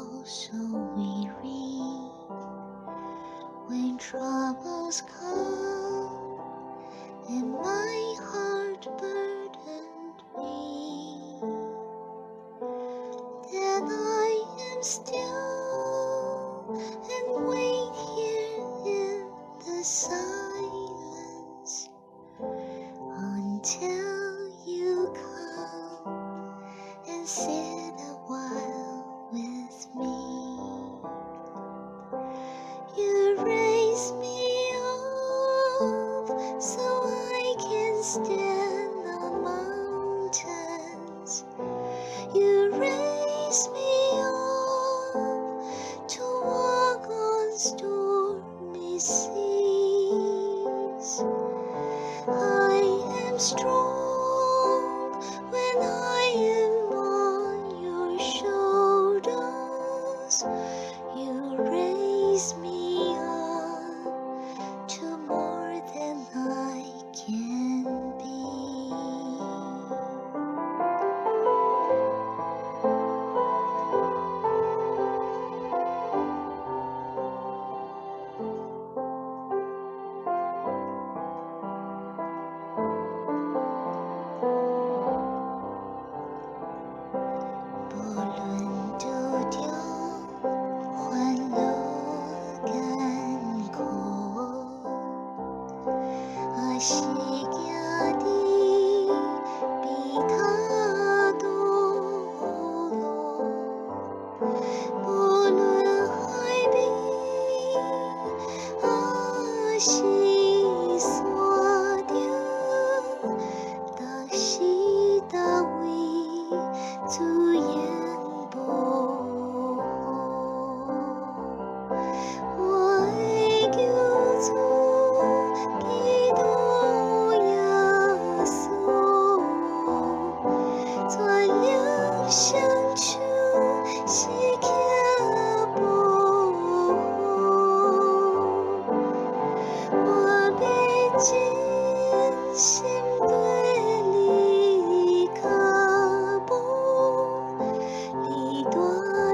feel so weary when troubles come and my heart burdened me. Then I am still and wait here in the silence until you come and sit a while with me. You raise me up so I can stand on mountains. You raise me up to walk on stormy seas. I am strong when I am on your shoulders. You raise me up to more than I can be.不论丢掉欢乐甘苦，世界的比他多咯。不论海边是所定，达是达位主演播。我的救主基督耶稣，全力伸出是刻薄。我必真心对你靠步，你多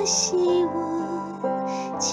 是我亲